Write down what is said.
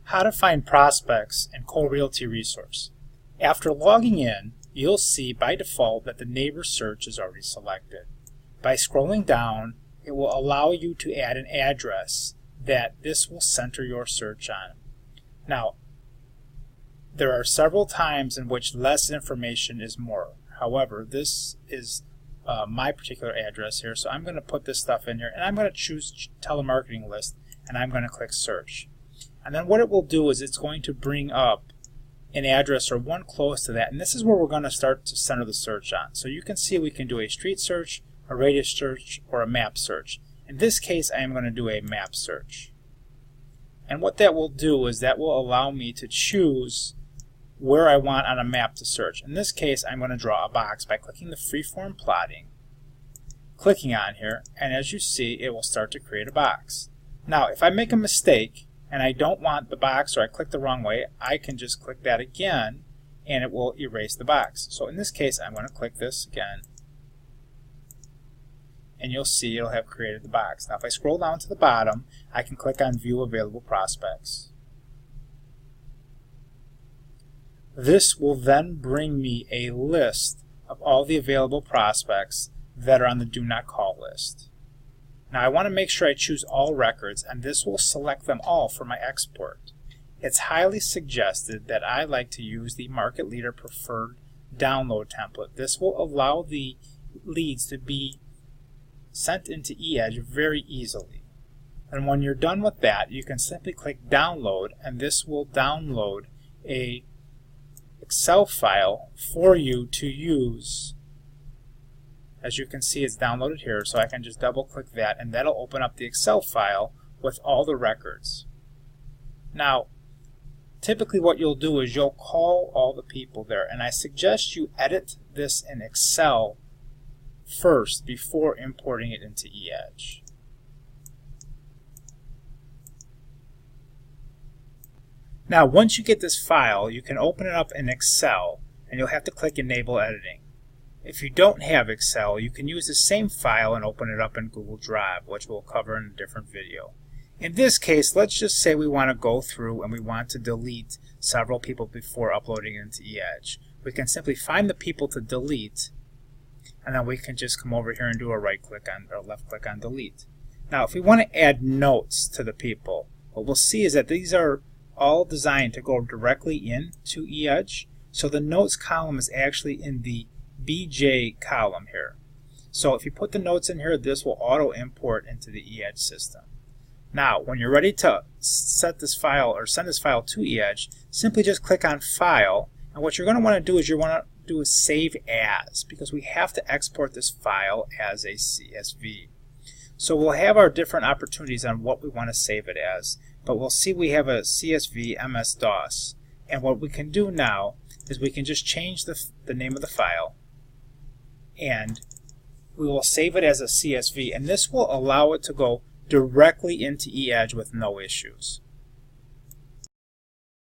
How to find prospects in Cole Realty Resource. After logging in, you'll see by default that the neighbor search is already selected. By scrolling down, it will allow you to add an address that this will center your search on. Now, there are several times in which less information is more. However, this is my particular address here, so I'm going to put this stuff in here, and I'm going to choose telemarketing list, and I'm going to click search. And then what it will do is it's going to bring up an address or one close to that, and this is where we're going to start to center the search on. So you can see we can do a street search, a radius search, or a map search. In this case, I am going to do a map search. And what that will do is that will allow me to choose where I want on a map to search. In this case, I'm going to draw a box by clicking the freeform plotting, clicking on here, and as you see, it will start to create a box. Now, if I make a mistake and I don't want the box, or I click the wrong way, I can just click that again and it will erase the box. So in this case, I'm going to click this again, and you'll see it'll have created the box. Now if I scroll down to the bottom, I can click on View Available Prospects. This will then bring me a list of all the available prospects that are on the Do Not Call list. Now I want to make sure I choose all records, and this will select them all for my export. It's highly suggested that I like to use the Market Leader Preferred download template. This will allow the leads to be sent into eEdge very easily. And when you're done with that, you can simply click download, and this will download a Excel file for you to use. As you can see, it's downloaded here, so I can just double click that, and that'll open up the Excel file with all the records. Now, typically what you'll do is you'll call all the people there, and I suggest you edit this in Excel first before importing it into eEdge. Now, once you get this file, you can open it up in Excel, and you'll have to click Enable Editing. If you don't have Excel, you can use the same file and open it up in Google Drive, which we'll cover in a different video. In this case, let's just say we want to go through and we want to delete several people before uploading it into eEdge. We can simply find the people to delete, and then we can just come over here and do a right click on or left click on delete. Now, if we want to add notes to the people, what we'll see is that these are all designed to go directly into eEdge. So the notes column is actually in the BJ column here. So if you put the notes in here, this will auto import into the eEdge system. Now, when you're ready to set this file or send this file to eEdge, simply just click on File, and what you're going to want to do is Save As, because we have to export this file as a CSV. So we'll have our different opportunities on what we want to save it as, but we'll see we have a CSV MS-DOS, and what we can do now is we can just change the name of the file, and we will save it as a CSV, and this will allow it to go directly into eEdge with no issues.